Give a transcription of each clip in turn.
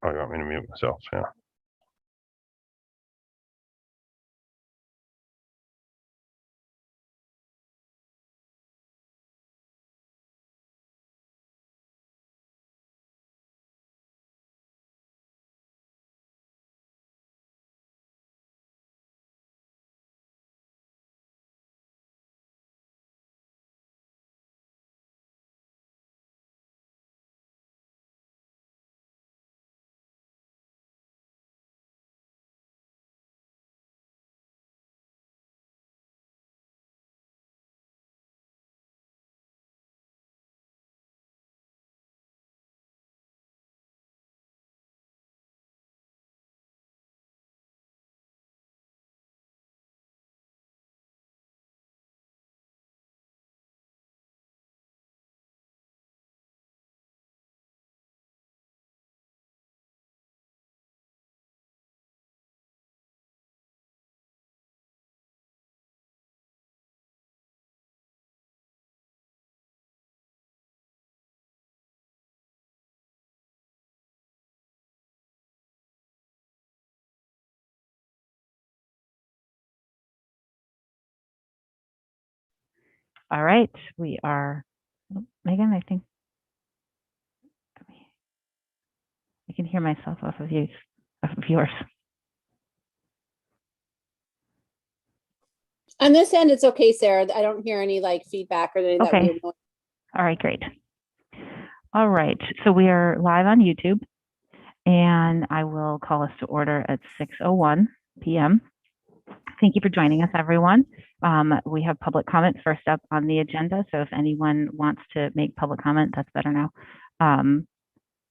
Oh, you want me to mute myself? Yeah. All right, we are, Megan, I think I can hear myself off of yours. On this end, it's okay, Sarah. I don't hear any like feedback or any of that Okay. weird noise. All right, great. All right, so we are live on YouTube, and I will call us to order at 6:01 p.m. Thank you for joining us, everyone. We have public comment first up on the agenda, so if anyone wants to make public comment, that's better now.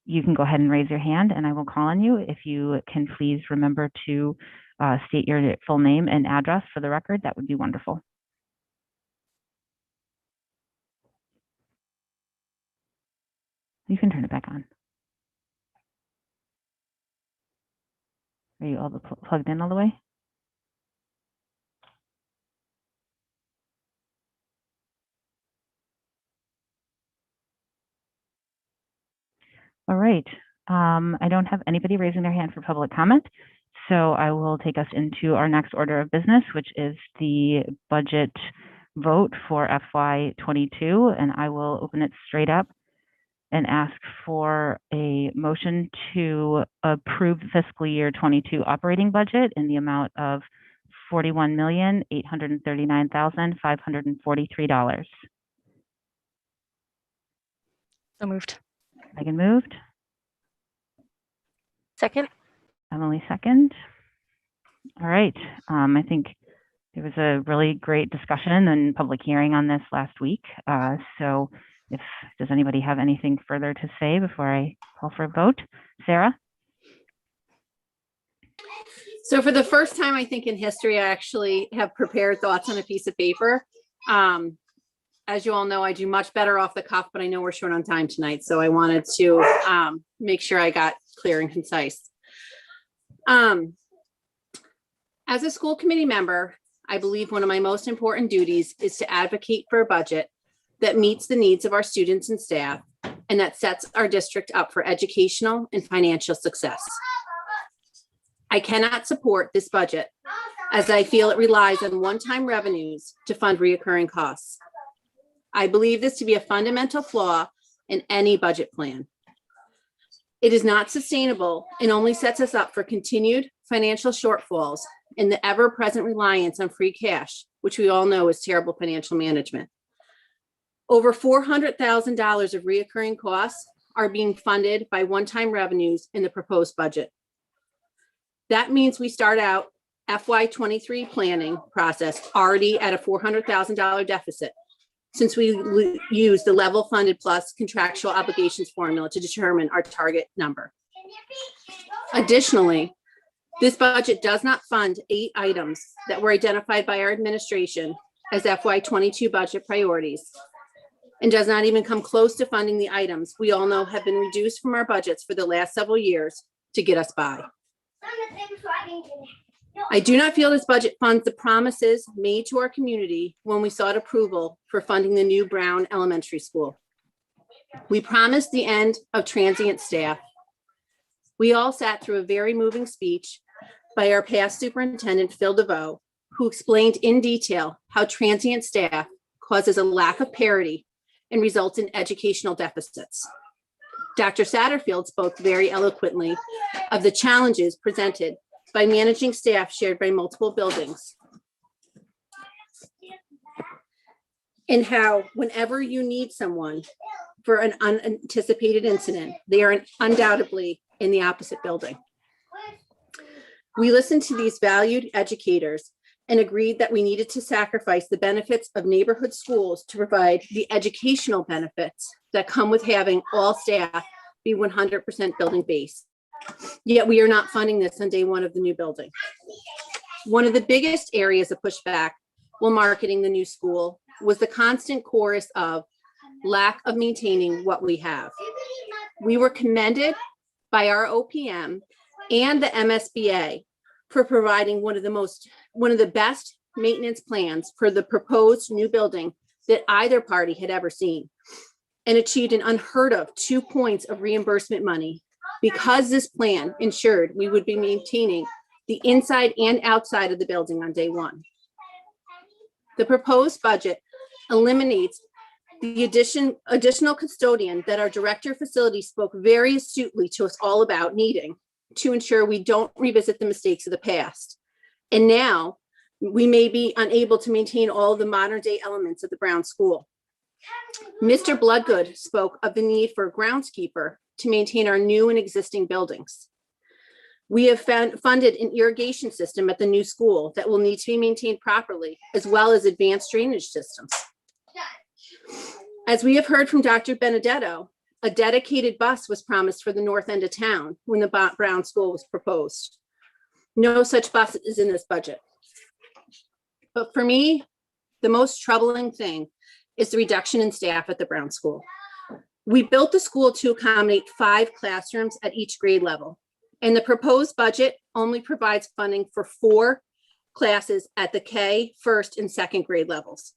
You can go ahead and raise your hand, and I will call on you. If you can please remember to state your full name and address for the record, that would be wonderful. You can turn it back on. Are you all plugged in all the way? All right. I don't have anybody raising their hand for public comment, so I will take us into our next order of business, which is the budget vote for FY22, and I will open it straight up and ask for a motion to approve the fiscal year 22 operating budget in the amount of $41,839,543. So moved. Megan moved. Second. Emily second. All right. I think there was a really great discussion and public hearing on this last week. So does anybody have anything further to say before I call for a vote? Sarah? So for the first time, I think in history, I actually have prepared thoughts on a piece of paper. As you all know, I do much better off the cuff, but I know we're short on time tonight. So I wanted to make sure I got clear and concise. As a school committee member, I believe one of my most important duties is to advocate for a budget that meets the needs of our students and staff and that sets our district up for educational and financial success. I cannot support this budget as I feel it relies on one-time revenues to fund reoccurring costs. I believe this to be a fundamental flaw in any budget plan. It is not sustainable and only sets us up for continued financial shortfalls and the ever-present reliance on free cash, which we all know is terrible financial management. Over $400,000 of reoccurring costs are being funded by one-time revenues in the proposed budget. That means we start out FY23 planning process already at a $400,000 deficit, since we use the level funded plus contractual obligations formula to determine our target number. Additionally, this budget does not fund 8 items that were identified by our administration as FY22 budget priorities, and does not even come close to funding the items we all know have been reduced from our budgets for the last several years to get us by. I do not feel this budget funds the promises made to our community when we sought approval for funding the new Brown Elementary School. We promised the end of transient staff, We all sat through a very moving speech by our past superintendent, Phil DeVoe, who explained in detail how transient staff causes a lack of parity and results in educational deficits. Dr. Satterfield spoke very eloquently of the challenges presented by managing staff shared by multiple buildings, and how whenever you need someone for an unanticipated incident, they are undoubtedly in the opposite building. We listened to these valued educators and agreed that we needed to sacrifice the benefits of neighborhood schools to provide the educational benefits that come with having all staff be 100% building based. Yet we are not funding this on day one of the new building. One of the biggest areas of pushback while marketing the new school was the constant chorus of lack of maintaining what we have. We were commended by our OPM and the MSBA for providing one of the best maintenance plans for the proposed new building that either party had ever seen, and achieved an unheard of 2 points of reimbursement money because this plan ensured we would be maintaining the inside and outside of the building on day one. The proposed budget eliminates the additional custodian that our director of facilities spoke very astutely to us all about needing to ensure we don't revisit the mistakes of the past. And now we may be unable to maintain all of the modern day elements of the Brown School. Mr. Bloodgood spoke of the need for a groundskeeper to maintain our new and existing buildings. We have funded an irrigation system at the new school that will need to be maintained properly, as well as advanced drainage systems. As we have heard from Dr. Benedetto, a dedicated bus was promised for the north end of town when the Brown School was proposed. No such bus is in this budget. But for me, the most troubling thing is the reduction in staff at the Brown School. We built the school to accommodate 5 classrooms at each grade level, and the proposed budget only provides funding for 4 classes at the K, first, and second grade levels.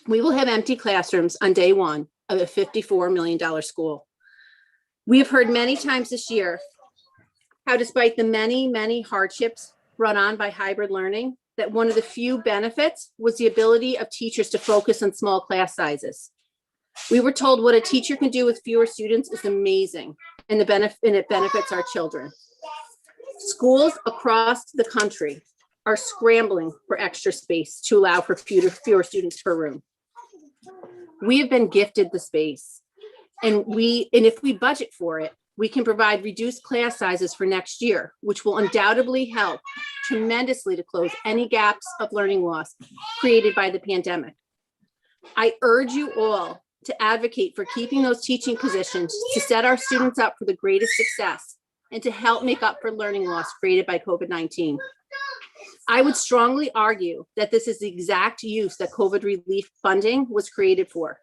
We will have empty classrooms on day one of a $54 million school. We have heard many times this year how, despite the many hardships brought on by hybrid learning, that one of the few benefits was the ability of teachers to focus on small class sizes. We were told what a teacher can do with fewer students is amazing, and it benefits our children. Schools across the country are scrambling for extra space to allow for fewer students per room. We have been gifted the space, and if we budget for it, we can provide reduced class sizes for next year, which will undoubtedly help tremendously to close any gaps of learning loss created by the pandemic. I urge you all to advocate for keeping those teaching positions to set our students up for the greatest success and to help make up for learning loss created by COVID-19. I would strongly argue that this is the exact use that COVID relief funding was created for.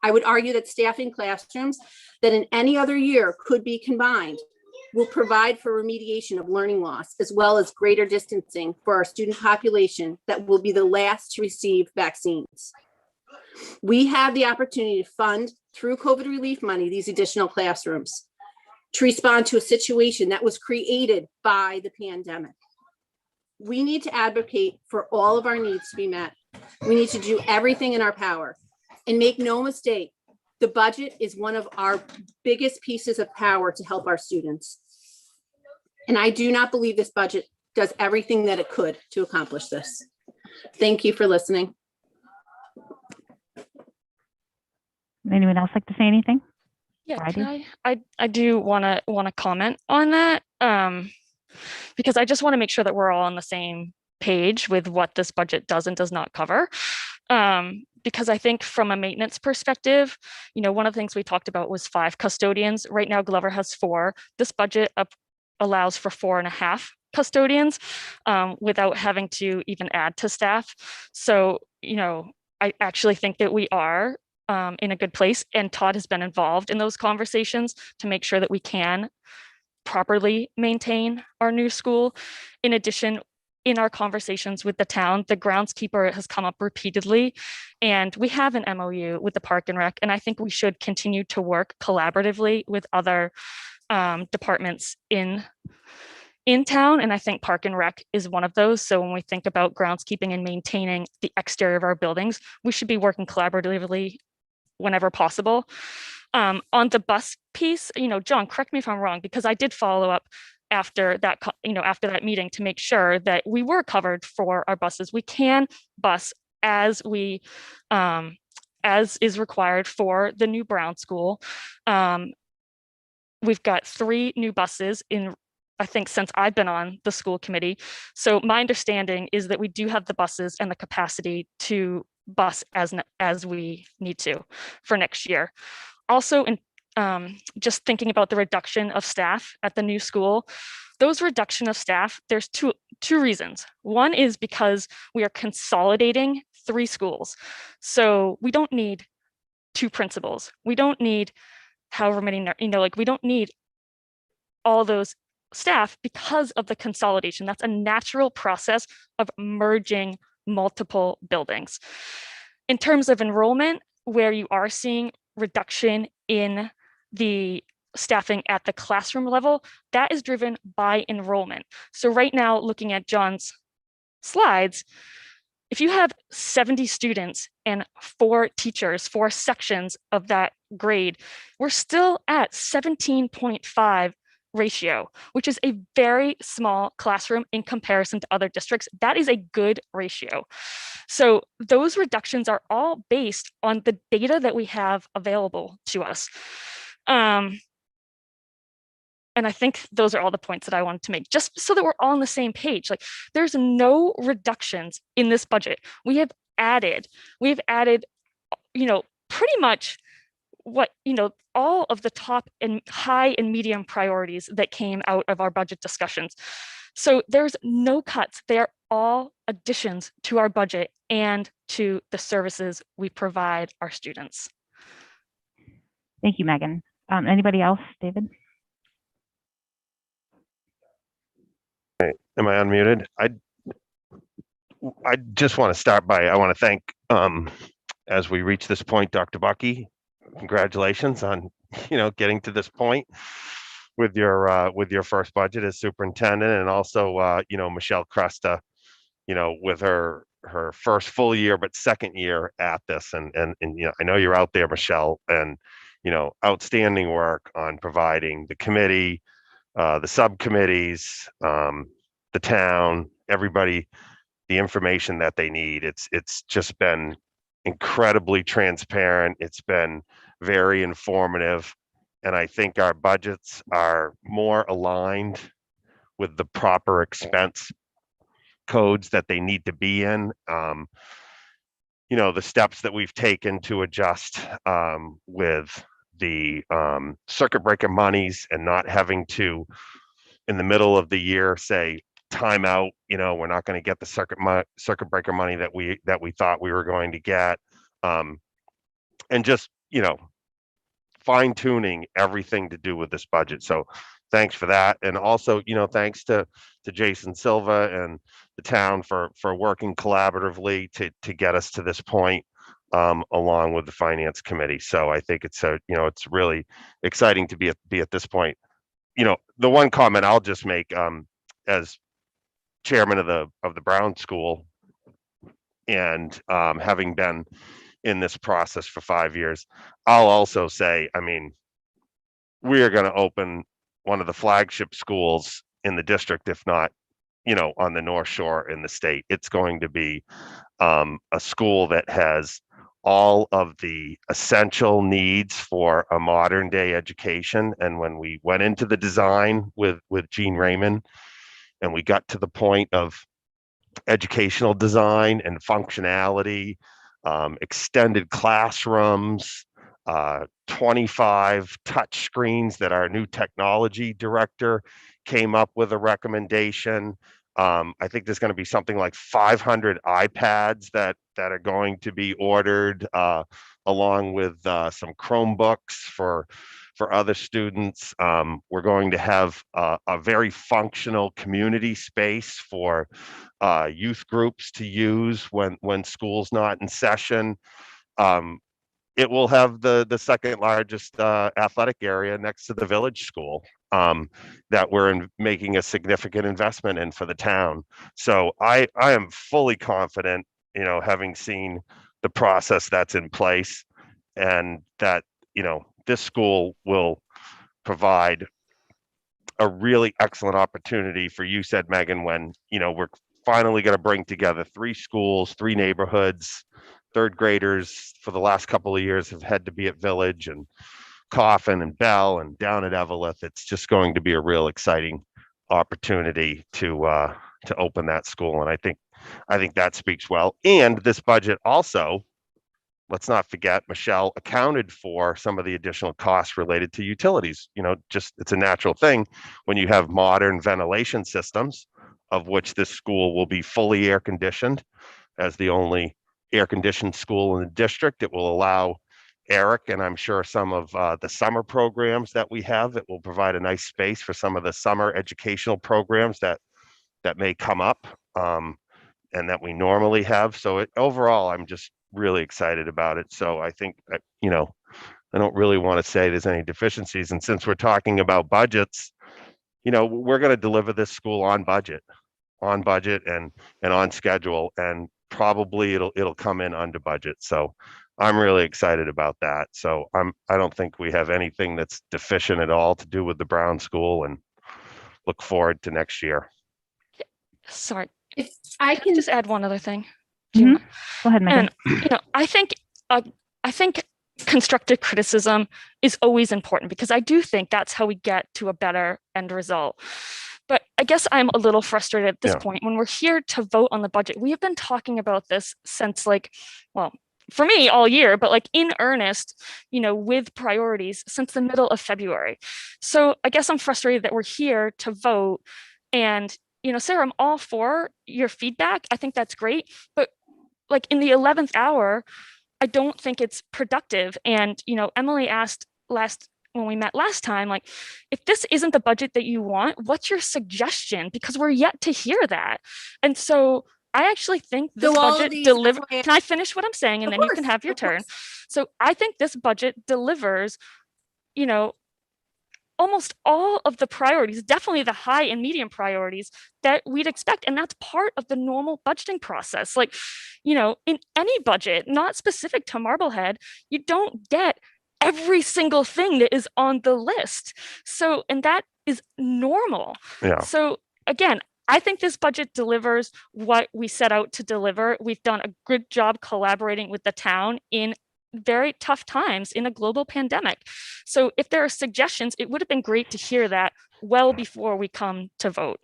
I would argue that staffing classrooms that in any other year could be combined will provide for remediation of learning loss, as well as greater distancing for our student population that will be the last to receive vaccines. We have the opportunity to fund through COVID relief money these additional classrooms to respond to a situation that was created by the pandemic. We need to advocate for all of our needs to be met. We need to do everything in our power. And make no mistake, the budget is one of our biggest pieces of power to help our students. And I do not believe this budget does everything that it could to accomplish this. Thank you for listening. Anyone else like to say anything? Yeah, Friday? I do want to comment on that because I just want to make sure that we're all on the same page with what this budget does and does not cover. Because I think from a maintenance perspective, one of the things we talked about was 5 custodians. Right now, Glover has 4. This budget allows for 4.5 custodians without having to even add to staff. So, I actually think that we are in a good place, and Todd has been involved in those conversations to make sure that we can properly maintain our new school. In addition, in our conversations with the town, the groundskeeper has come up repeatedly, and we have an MOU with the Park and Rec, and I think we should continue to work collaboratively with other departments in town, and I think Park and Rec is one of those. So when we think about groundskeeping and maintaining the exterior of our buildings, we should be working collaboratively whenever possible. On the bus piece, John, correct me if I'm wrong, because I did follow up after that, after that meeting to make sure that we were covered for our buses. We can bus as is required for the new Brown School. We've got 3 new buses in, I think, since I've been on the school committee. So my understanding is that we do have the buses and the capacity to bus as we need to for next year. Also, in just thinking about the reduction of staff at the new school, those reduction of staff, there's two reasons. One is because we are consolidating 3 schools. So we don't need 2 principals. We don't need however many, we don't need all those staff because of the consolidation. That's a natural process of merging multiple buildings. In terms of enrollment, where you are seeing reduction in the staffing at the classroom level, that is driven by enrollment. So right now, looking at John's slides, if you have 70 students and 4 teachers, 4 sections of that grade, we're still at 17.5 ratio, which is a very small classroom in comparison to other districts. That is a good ratio. So those reductions are all based on the data that we have available to us. And I think those are all the points that I wanted to make, just so that we're all on the same page. Like, there's no reductions in this budget. We've added, pretty much what, all of the top and high and medium priorities that came out of our budget discussions. So there's no cuts. They are all additions to our budget and to the services we provide our students. Thank you, Megan. Anybody else, David? Am I unmuted? I just want to start by, I want to thank, as we reach this point, Dr. Bucky, congratulations on, getting to this point with your first budget as superintendent, and also, Michelle Cresta, with her first full year, but second year at this. And I know you're out there, Michelle, and, outstanding work on providing the committee, the subcommittees, the town, everybody, the information that they need. It's just been incredibly transparent. It's been very informative. And I think our budgets are more aligned with the proper expense codes that they need to be in. The steps that we've taken to adjust with the circuit breaker monies and not having to, in the middle of the year, say, time out, we're not going to get the circuit breaker money that we thought we were going to get. And just, fine tuning everything to do with this budget. So thanks for that. And also, thanks to Jason Silva and the town for working collaboratively to get us to this point, along with the finance committee. So I think it's it's really exciting to be at this point. The one comment I'll just make, as chairman of the Brown School, and having been in this process for 5 years, I'll also say, we are going to open one of the flagship schools in the district, if not, on the North Shore in the state. It's going to be a school that has all of the essential needs for a modern day education. And when we went into the design with Gene Raymond, and we got to the point of educational design and functionality, extended classrooms, 25 touch screens that our new technology director came up with a recommendation. I think there's going to be something like 500 iPads that are going to be ordered, along with some Chromebooks for other students. We're going to have a very functional community space for youth groups to use when school's not in session. it will have the second largest athletic area next to the village school, that we're making a significant investment in for the town. So I am fully confident, having seen the process that's in place, and that, this school will provide a really excellent opportunity for, you said, Megan, when, we're finally going to bring together 3 schools, 3 neighborhoods. Third graders for the last couple of years have had to be at Village and Coffin and Bell and down at Eveleth. It's just going to be a real exciting opportunity to open that school. And I think that speaks well. And this budget also, let's not forget, Michelle accounted for some of the additional costs related to utilities. Just, it's a natural thing when you have modern ventilation systems, of which this school will be fully air conditioned as the only air conditioned school in the district. It will allow Eric, and I'm sure some of the summer programs that we have, it will provide a nice space for some of the summer educational programs that may come up, and that we normally have. So overall, I'm just really excited about it. So I think, I don't really want to say there's any deficiencies. And since we're talking about budgets, we're going to deliver this school on budget and on schedule, and probably it'll come in under budget. So I'm really excited about that. So I don't think we have anything that's deficient at all to do with the Brown School, and look forward to next year. Sorry, If I can I can just add one other thing? Do you Mhm. mind? Go ahead, Megan. And I think constructive criticism is always important, because I do think that's how we get to a better end result. But I guess I'm a little frustrated at this Yeah. point when we're here to vote on the budget. We have been talking about this since, well, for me all year, but in earnest, with priorities since the middle of February. So I guess I'm frustrated that we're here to vote. And, Sarah, I'm all for your feedback. I think that's great. But in the 11th hour, I don't think it's productive. And, Emily asked when we met last time, if this isn't the budget that you want, what's your suggestion? Because we're yet to hear that. And so I actually think this So all of budget these, that's delivers. why Can I finish what I'm saying? And Of then you can course, have your of turn. course. So I think this budget delivers, almost all of the priorities, definitely the high and medium priorities that we'd expect. And that's part of the normal budgeting process. In any budget, not specific to Marblehead, you don't get every single thing that is on the list. So, and that is normal. Yeah. So again, I think this budget delivers what we set out to deliver. We've done a good job collaborating with the town in very tough times in a global pandemic. So if there are suggestions, it would have been great to hear that well before we come to vote.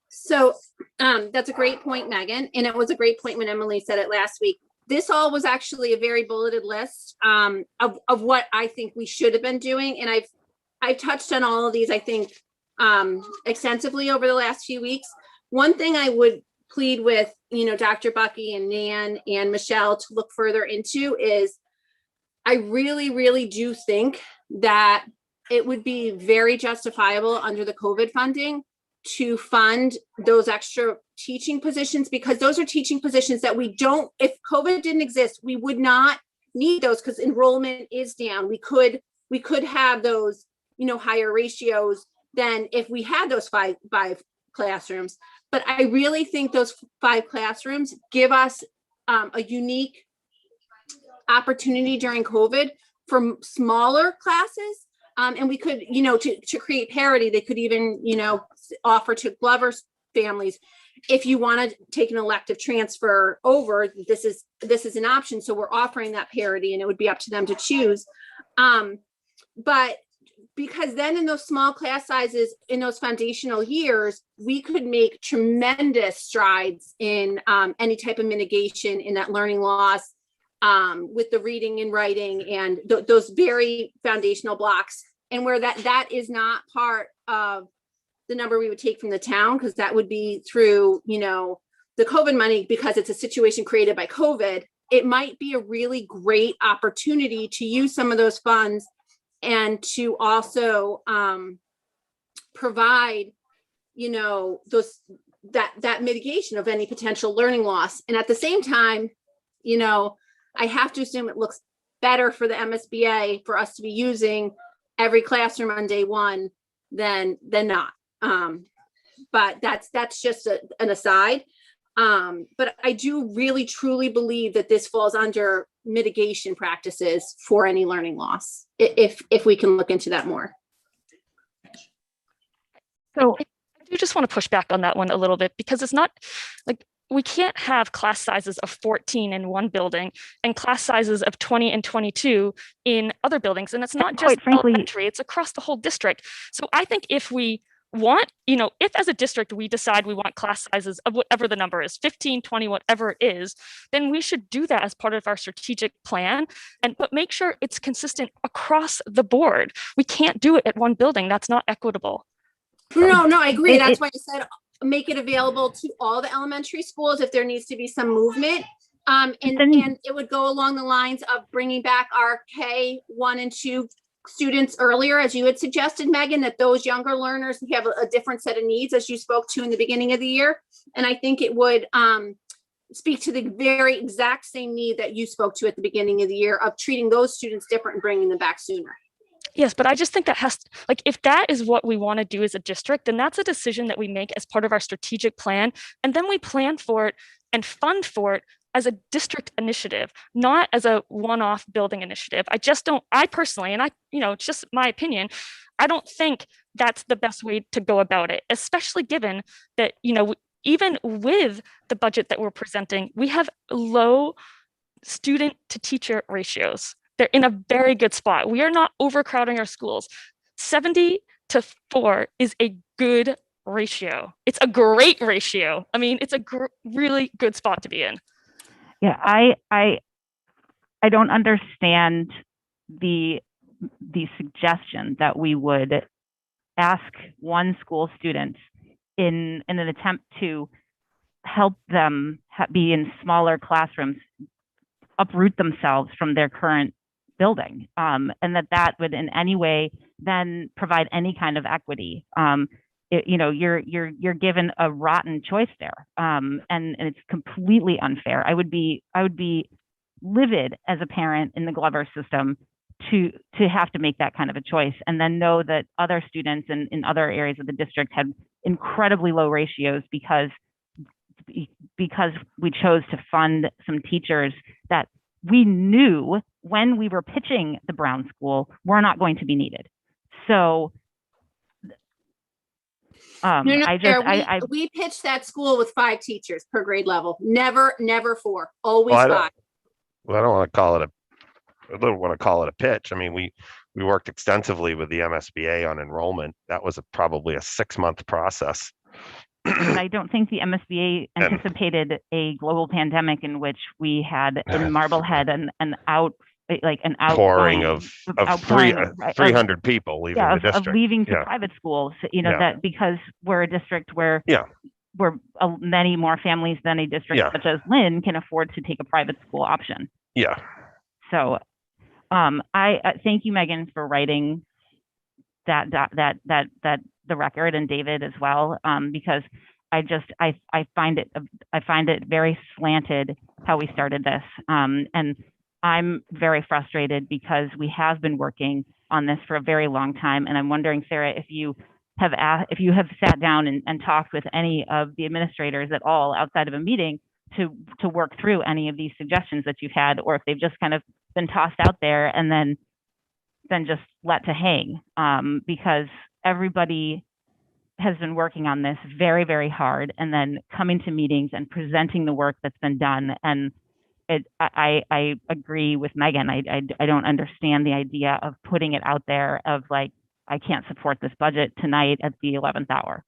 So that's a great point, Megan. And it was a great point when Emily said it last week. This all was actually a very bulleted list of what I think we should have been doing. And I've touched on all of these, I think, extensively over the last few weeks. One thing I would plead with, Dr. Bucky and Nan and Michelle to look further into is, I really, really do think that it would be very justifiable under the COVID funding to fund those extra teaching positions, because those are teaching positions that if COVID didn't exist, we would not need those, because enrollment is down. We could have those, higher ratios than if we had those five classrooms. But I really think those 5 classrooms give us a unique opportunity during COVID for smaller classes. And we could, to create parity, they could even, offer to Glover's families, if you want to take an elective transfer over, this is an option. So we're offering that parity, and it would be up to them to choose. But because then in those small class sizes, in those foundational years, we could make tremendous strides in any type of mitigation in that learning loss, with the reading and writing and those very foundational blocks. And where that is not part of the number we would take from the town, because that would be through, the COVID money, because it's a situation created by COVID. It might be a really great opportunity to use some of those funds and to also provide, that mitigation of any potential learning loss. And at the same time, I have to assume it looks better for the MSBA for us to be using every classroom on day one than not. But that's just an aside. But I do really truly believe that this falls under mitigation practices for any learning loss, if we can look into that more. So I do just want to push back on that one a little bit, because it's not like, we can't have class sizes of 14 in one building and class sizes of 20 and 22 in other buildings. And it's not And just quite frankly- elementary, it's across the whole district. So I think if we want, if as a district we decide we want class sizes of whatever the number is, 15, 20, whatever it is, then we should do that as part of our strategic plan, but make sure it's consistent across the board. We can't do it at one building. That's not equitable. No, I agree. It- That's it- why I said make it available to all the elementary schools if there needs to be some movement. And then- it would go along the lines of bringing back our K1 and 2 students earlier, as you had suggested, Megan, that those younger learners have a different set of needs, as you spoke to in the beginning of the year. And I think it would speak to the very exact same need that you spoke to at the beginning of the year of treating those students different and bringing them back sooner. Yes, but I just think that if that is what we want to do as a district, then that's a decision that we make as part of our strategic plan. And then we plan for it and fund for it as a district initiative, not as a one-off building initiative. I personally, and it's just my opinion, I don't think that's the best way to go about it, especially given that, even with the budget that we're presenting, we have low student to teacher ratios. They're in a very good spot. We are not overcrowding our schools. 70-4 is a good ratio. It's a great ratio. I mean, it's a really good spot to be in. Yeah, I don't understand the suggestion that we would ask one school student in an attempt to help them be in smaller classrooms, uproot themselves from their current building, and that would in any way then provide any kind of equity. You're given a rotten choice there, and it's completely unfair. I would be livid as a parent in the Glover system to have to make that kind of a choice, and then know that other students in other areas of the district had incredibly low ratios because we chose to fund some teachers that we knew when we were pitching the Brown School were not going to be needed. So we pitched that school with 5 teachers per grade level. Never 4, always Well, 5. I don't want to call it a pitch. I mean, we worked extensively with the MSBA on enrollment. That was probably a 6-month process. And I don't think the MSBA anticipated a global pandemic in which we had in Marblehead an outpouring of outpouring, right, 300 people leaving the of district. leaving to private schools. That because we're a district where many more families than a district such as Lynn can afford to take a private school option. Yeah. So, I thank you, Megan, for writing that the record, and David as well, because I find it very slanted how we started this, and I'm very frustrated because we have been working on this for a very long time, and I'm wondering, Sarah, if you have sat down and talked with any of the administrators at all outside of a meeting to work through any of these suggestions that you've had, or if they've just kind of been tossed out there and then just let to hang, because everybody has been working on this very, very hard, and then coming to meetings and presenting the work that's been done. And I agree with Megan. I don't understand the idea of putting it out there of like, I can't support this budget tonight at the 11th hour.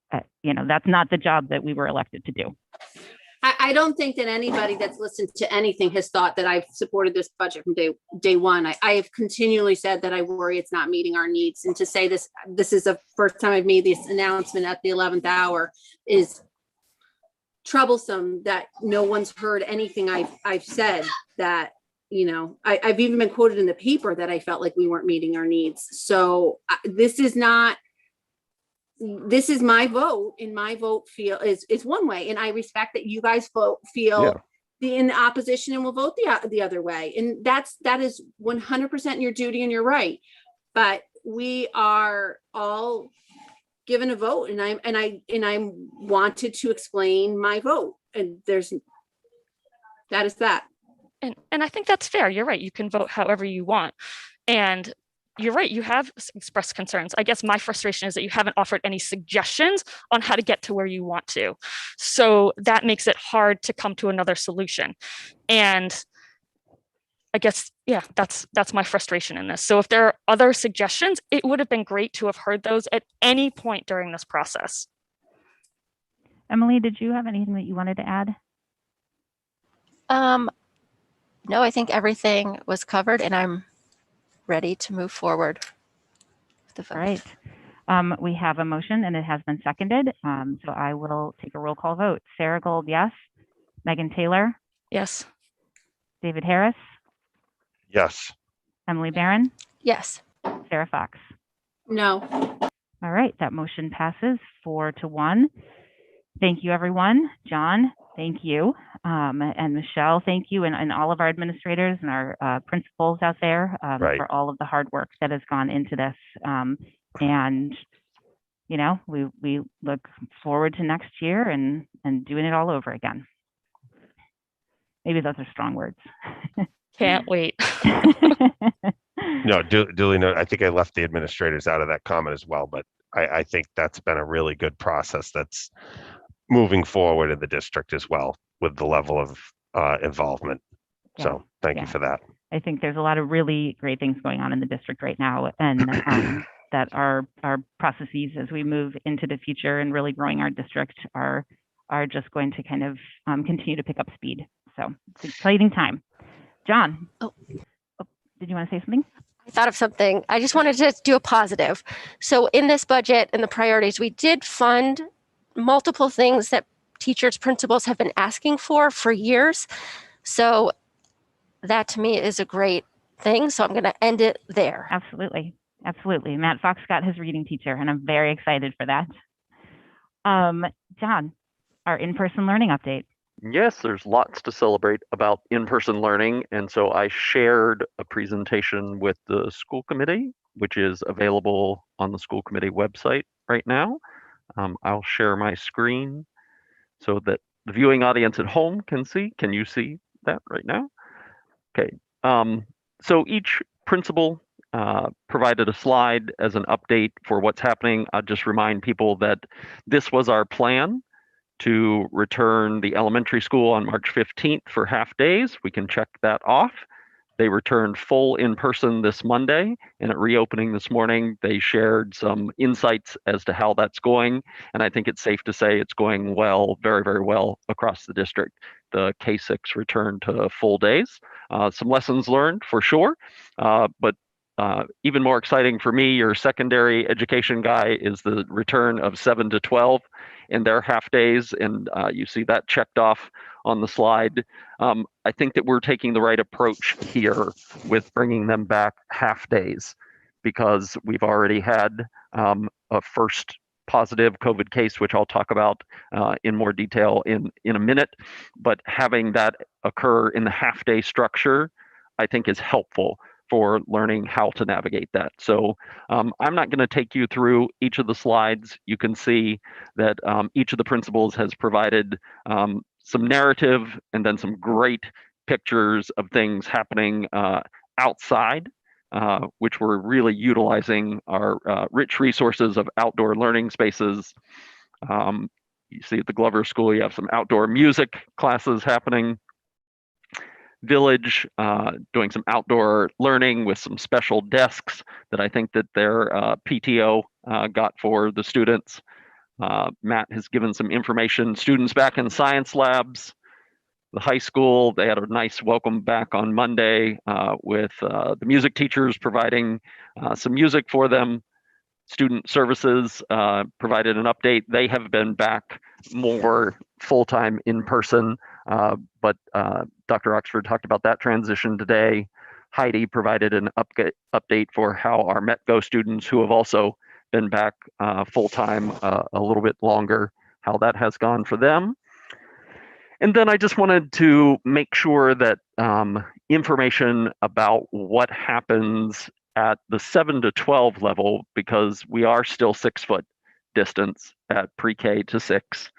That's not the job that we were elected to do. I don't think that anybody that's listened to anything has thought that I've supported this budget from day one. I have continually said that I worry it's not meeting our needs. And to say this is the first time I've made this announcement at the 11th hour is troublesome, that no one's heard anything I've said, that, I've even been quoted in the paper that I felt like we weren't meeting our needs. So this is my vote, and my vote is one way. And I respect that you guys feel in the opposition and we'll vote the other way. And that is 100% your duty and your right. But we are all given a vote, and I wanted to explain my vote, and that is that. And I think that's fair. You're right. You can vote however you want. And you're right. You have expressed concerns. I guess my frustration is that you haven't offered any suggestions on how to get to where you want to. So that makes it hard to come to another solution. And I guess, yeah, that's my frustration in this. So if there are other suggestions, it would have been great to have heard those at any point during this process. Emily, did you have anything that you wanted to add? No, I think everything was covered, and I'm ready to move forward with the vote. All right. We have a motion and it has been seconded. So I will take a roll call vote. Sarah Gold, yes. Megan Taylor, Yes. David Harris, Yes. Emily Barron, Yes. Sarah Fox. No. All right, that motion passes 4-1. Thank you, everyone. John, thank you. And Michelle, thank you. And all of our administrators and our principals out there Right. for all of the hard work that has gone into this. And, you know, we look forward to next year and doing it all over again. Maybe those are strong words. Can't wait. No, duly noted. I think I left the administrators out of that comment as well, but I think that's been a really good process that's moving forward in the district as well with the level of involvement. Yeah, So thank you yeah. for that. I think there's a lot of really great things going on in the district right now, and that our processes as we move into the future and really growing our district are just going to kind of continue to pick up speed. So it's an exciting time. John, did you want to say something? I thought of something. I just wanted to do a positive. So in this budget and the priorities, we did fund multiple things that teachers, principals have been asking for years. So that to me is a great thing. So I'm going to end it there. Absolutely. Absolutely. Matt Fox got his reading teacher, and I'm very excited for that. John, our in-person learning update. Yes, there's lots to celebrate about in-person learning. And so I shared a presentation with the school committee, which is available on the school committee website right now. I'll share my screen so that the viewing audience at home can see. Can you see that right now? Okay. So each principal provided a slide as an update for what's happening. I'll just remind people that this was our plan to return the elementary school on March 15th for half days. We can check that off. They returned full in person this Monday, and at reopening this morning, they shared some insights as to how that's going. And I think it's safe to say it's going well, very, very well across the district. The K-6 returned to full days. Some lessons learned for sure, but even more exciting for me, your secondary education guy, is the return of 7 to 12 in their half days. And you see that checked off on the slide. I think that we're taking the right approach here with bringing them back half days, because we've already had a first positive COVID case, which I'll talk about in more detail in a minute. But having that occur in the half day structure, I think is helpful for learning how to navigate that. So I'm not going to take you through each of the slides. You can see that each of the principals has provided some narrative and then some great pictures of things happening outside, which we're really utilizing our rich resources of outdoor learning spaces. You see at the Glover School, you have some outdoor music classes happening. Village doing some outdoor learning with some special desks that I think that their PTO got for the students. Matt has given some information. Students back in science labs. The high school, they had a nice welcome back on Monday with the music teachers providing some music for them. Student services provided an update. They have been back more full-time in person, but Dr. Oxford talked about that transition today. Heidi provided an update for how our METGO students who have also been back full-time a little bit longer, how that has gone for them. And then I just wanted to make sure that information about what happens at the 7 to 12 level, because we are still 6-foot distance at pre-K to 6.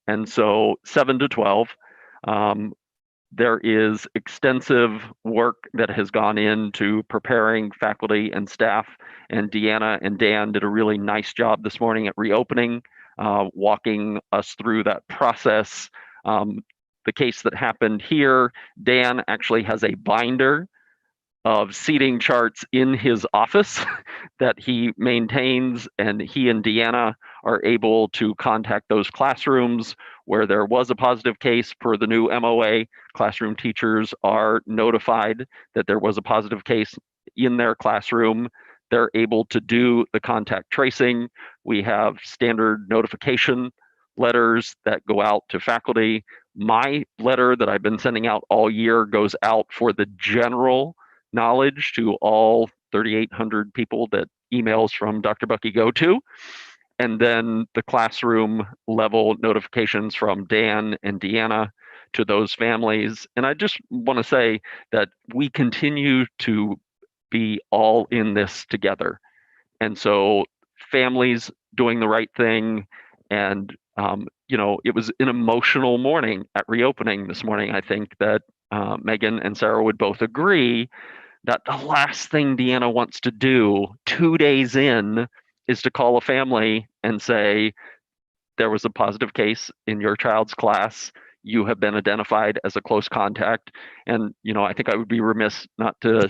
And so 7 to 12, there is extensive work that has gone into preparing faculty and staff. And Deanna and Dan did a really nice job this morning at reopening, walking us through that process. The case that happened here, Dan actually has a binder of seating charts in his office that he maintains, and he and Deanna are able to contact those classrooms where there was a positive case per the new MOA. Classroom teachers are notified that there was a positive case in their classroom. They're able to do the contact tracing. We have standard notification letters that go out to faculty. My letter that I've been sending out all year goes out for the general knowledge to all 3,800 people that emails from Dr. Bucky go to. And then the classroom level notifications from Dan and Deanna to those families. And I just want to say that we continue to be all in this together. And so families doing the right thing. And, it was an emotional morning at reopening this morning. I think that Megan and Sarah would both agree that the last thing Deanna wants to do 2 days in is to call a family and say, there was a positive case in your child's class. You have been identified as a close contact. And, I think I would be remiss not to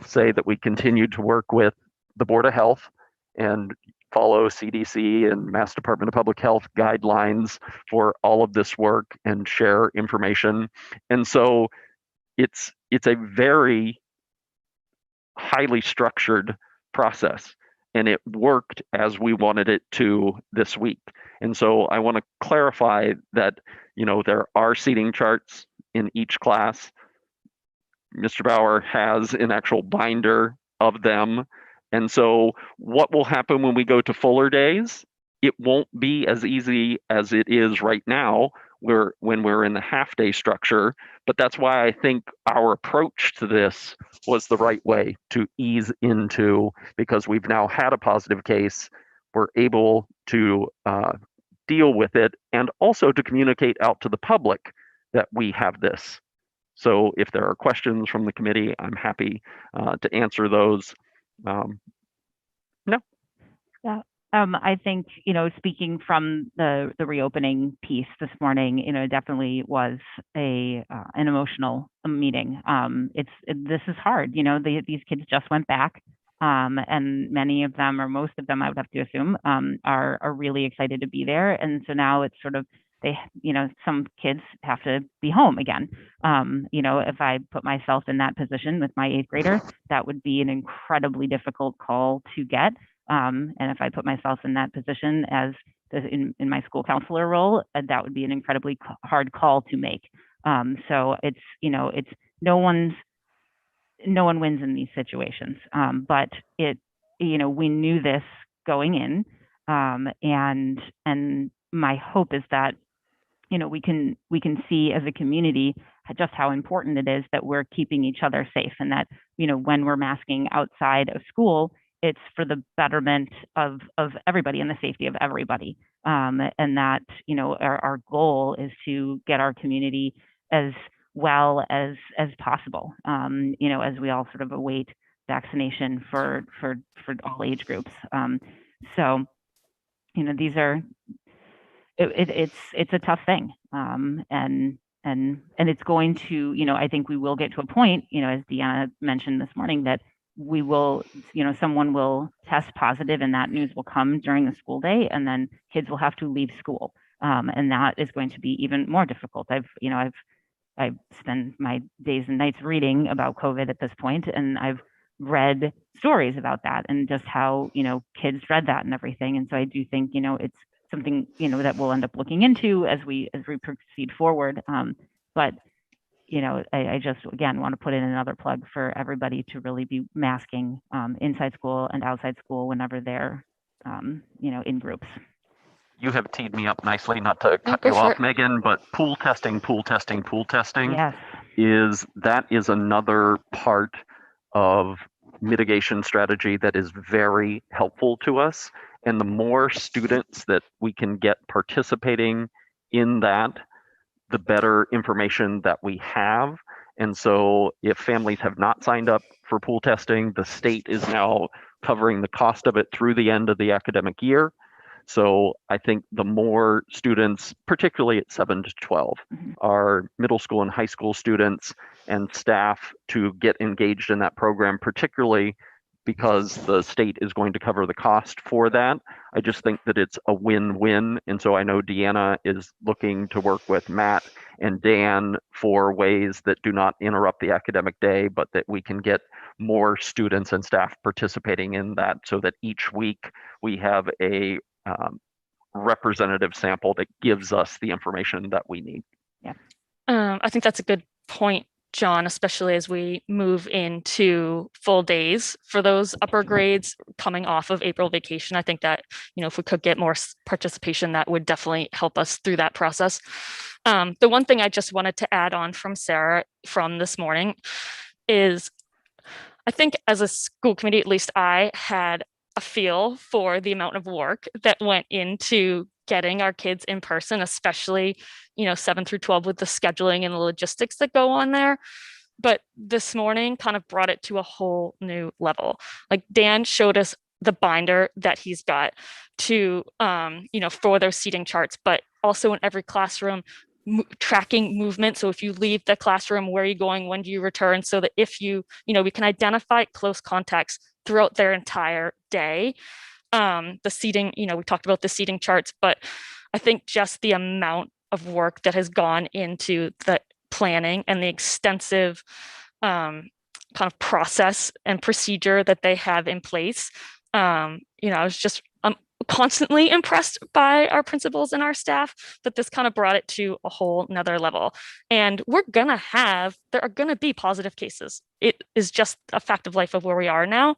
say that we continued to work with the Board of Health and follow CDC and Mass Department of Public Health guidelines for all of this work and share information. And so it's a very highly structured process, and it worked as we wanted it to this week. And so I want to clarify that, there are seating charts in each class. Mr. Bauer has an actual binder of them. And so what will happen when we go to fuller days? It won't be as easy as it is right now when we're in the half-day structure, but that's why I think our approach to this was the right way to ease into, because we've now had a positive case. We're able to deal with it and also to communicate out to the public that we have this. So if there are questions from the committee, I'm happy to answer those. I think, speaking from the reopening piece this morning, it definitely was an emotional meeting. This is hard. These kids just went back, and many of them, or most of them, I would have to assume, are really excited to be there. And so now it's sort of some kids have to be home again. If I put myself in that position with my 8th grader, that would be an incredibly difficult call to get. And if I put myself in that position as in my school counselor role, that would be an incredibly hard call to make. So it's no one wins in these situations. But we knew this going in, and my hope is that we can see as a community just how important it is that we're keeping each other safe, and that when we're masking outside of school, it's for the betterment of everybody and the safety of everybody. And that, our goal is to get our community as well as possible, as we all sort of await vaccination for all age groups. So, these are, it's a tough thing. And it's going to, I think we will get to a point, as Deanna mentioned this morning, that we will, someone will test positive and that news will come during the school day, and then kids will have to leave school. And that is going to be even more difficult. I've spent my days and nights reading about COVID at this point, and I've read stories about that and just how, kids dread that and everything. And so I do think, it's something, that we'll end up looking into as we proceed forward. But I just, again, want to put in another plug for everybody to really be masking inside school and outside school whenever they're, in groups. you have teed me up nicely, not to No, cut go you for off, it. Megan, but pool testing Yes. is another part of mitigation strategy that is very helpful to us. And the more students that we can get participating in that, the better information that we have. And so if families have not signed up for pool testing, the state is now covering the cost of it through the end of the academic year. So I think the more students, particularly at 7 to 12, Mhm. our middle school and high school students and staff to get engaged in that program, particularly because the state is going to cover the cost for that. I just think that it's a win-win. And so I know Deanna is looking to work with Matt and Dan for ways that do not interrupt the academic day, but that we can get more students and staff participating in that so that each week we have a representative sample that gives us the information that we need. I think that's a good point, John, especially as we move into full days for those upper grades coming off of April vacation. I think that, if we could get more participation, that would definitely help us through that process. The one thing I just wanted to add on from Sarah from this morning is I think as a school committee, at least I had a feel for the amount of work that went into getting our kids in person, especially, 7 through 12 with the scheduling and the logistics that go on there. But this morning kind of brought it to a whole new level. Like Dan showed us the binder that he's got to, for those seating charts, but also in every classroom, tracking movement. So if you leave the classroom, where are you going? When do you return? So that if we can identify close contacts throughout their entire day. The seating, we talked about the seating charts, but I think just the amount of work that has gone into the planning and the extensive kind of process and procedure that they have in place. I was just constantly impressed by our principals and our staff, but this kind of brought it to a whole nother level. And there are gonna be positive cases. It is just a fact of life of where we are now.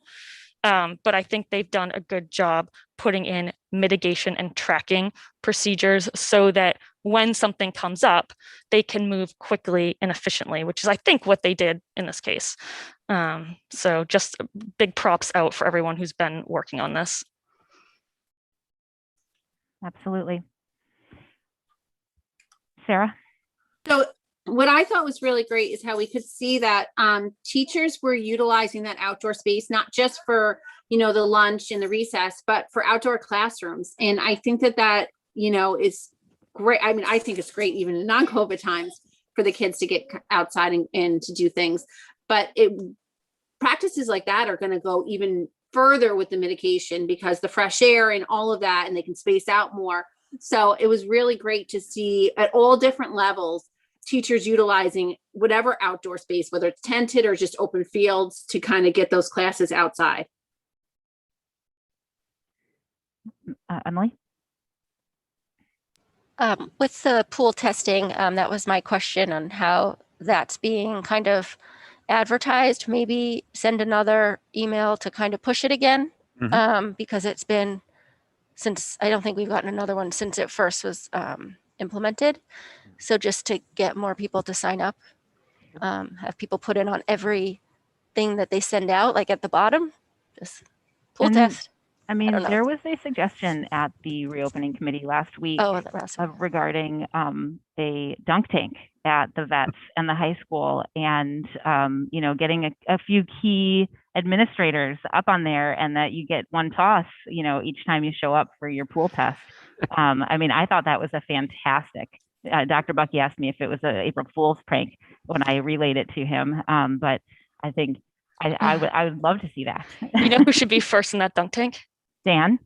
But I think they've done a good job putting in mitigation and tracking procedures so that when something comes up, they can move quickly and efficiently, which is, I think, what they did in this case. So just big props out for everyone who's been working on this. Absolutely. Sarah? So what I thought was really great is how we could see that teachers were utilizing that outdoor space, not just for, the lunch and the recess, but for outdoor classrooms. And I think that, is great. I mean, I think it's great even in non-COVID times for the kids to get outside and to do things. But practices like that are going to go even further with the mitigation because the fresh air and all of that, and they can space out more. So it was really great to see at all different levels, teachers utilizing whatever outdoor space, whether it's tented or just open fields, to kind of get those classes outside. Emily? With the pool testing, that was my question on how that's being kind of advertised. Maybe send another email to kind of push it again, because it's been since, I don't think we've gotten another one since it first was implemented. So just to get more people to sign up, have people put in on every thing that they send out, like at the bottom, just pool test. I mean, don't know. there was a suggestion at the reopening committee last week regarding a dunk tank at the vets and the high school, and getting a few key administrators up on there, and that you get one toss, each time you show up for your pool test. I mean, I thought that was a fantastic. Dr. Bucky asked me if it was an April Fool's prank when I relayed it to him, but I think I would love to see that. You know who should be first in that dunk tank? Dan?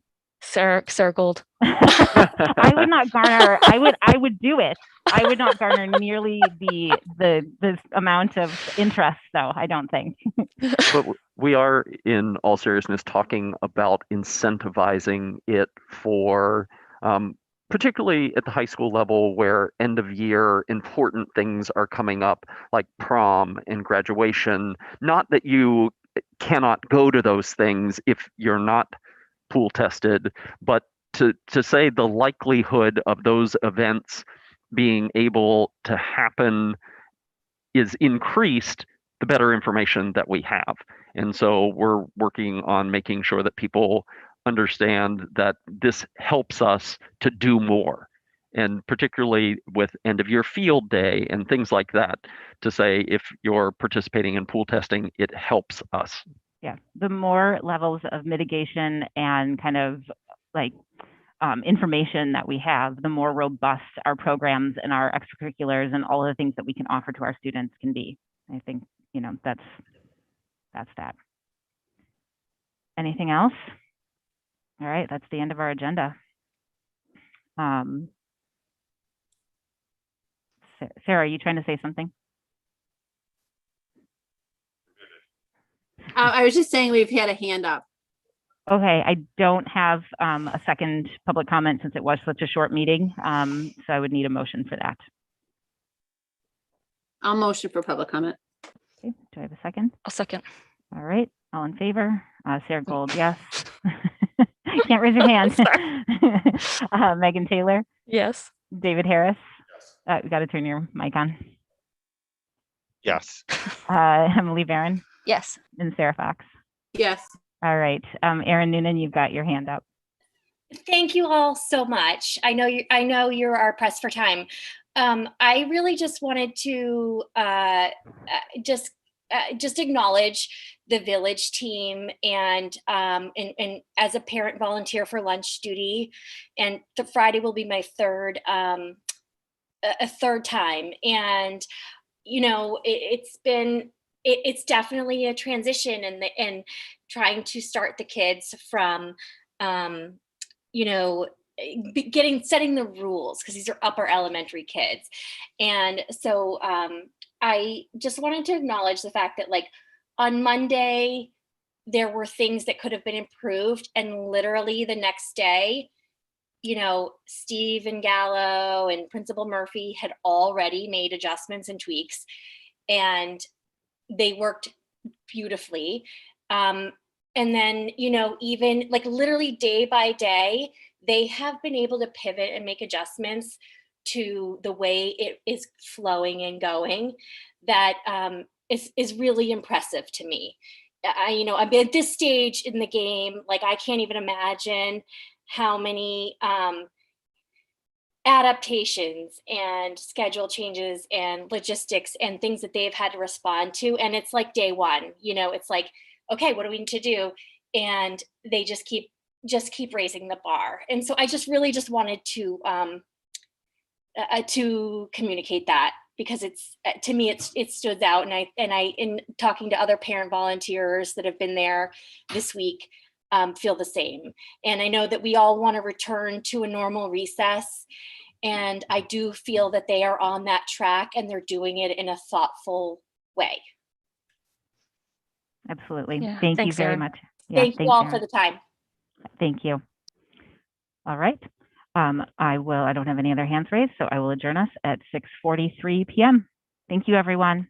Sarah Gold. I would not garner. I would do it. I would not garner nearly the amount of interest, though. I don't think. But we are, in all seriousness, talking about incentivizing it for, particularly at the high school level, where end of year important things are coming up, like prom and graduation. Not that you cannot go to those things if you're not pool tested, but to say the likelihood of those events being able to happen is increased, the better information that we have. And so we're working on making sure that people understand that this helps us to do more. And particularly with end of year field day and things like that, to say if you're participating in pool testing, it helps us. Yeah, the more levels of mitigation and kind of like information that we have, the more robust our programs and our extracurriculars and all of the things that we can offer to our students can be. I think, you know, that's that. Anything else? All right, that's the end of our agenda. Sarah, are you trying to say something? I was just saying we've had a hand up. Okay, I don't have a second public comment since it was such a short meeting, so I would need a motion for that. I'll motion for public comment. Okay, do I have a second? I'll second. All right, all in favor? Sarah Gold, yes. Can't raise your hand. Megan Taylor, Yes. David Harris. We got to turn your mic on. Yes. Emily Barron Yes. and Sarah Fox. Yes. All right, Erin Noonan, you've got your hand up. Thank you all so much. I know you are pressed for time. I really just wanted to just acknowledge the village team and as a parent volunteer for lunch duty, and the Friday will be my third time, and you know it's definitely a transition and trying to start the kids from setting the rules, because these are upper elementary kids. And so I just wanted to acknowledge the fact that, like, on Monday there were things that could have been improved, and literally the next day, you know, Steve and Gallo and Principal Murphy had already made adjustments and tweaks, and they worked beautifully. And then, you know, even like literally day by day, they have been able to pivot and make adjustments to the way it is flowing and going. That is really impressive to me. I'm at this stage in the game, like I can't even imagine how many adaptations and schedule changes and logistics and things that they've had to respond to. And it's like day one, you know, it's like, okay, what do we need to do? And they just keep raising the bar. And so I just really just wanted to communicate that, because it's, to me, it stood out. And I, in talking to other parent volunteers that have been there this week, feel the same. And I know that we all want to return to a normal recess. And I do feel that they are on that track and they're doing it in a thoughtful way. Absolutely. Yeah, Thank you thanks, very Erin. much. Yeah, Thank you thanks, all Erin. for the time. Thank you. All right. I don't have any other hands raised, so I will adjourn us at 6:43 p.m. Thank you, everyone.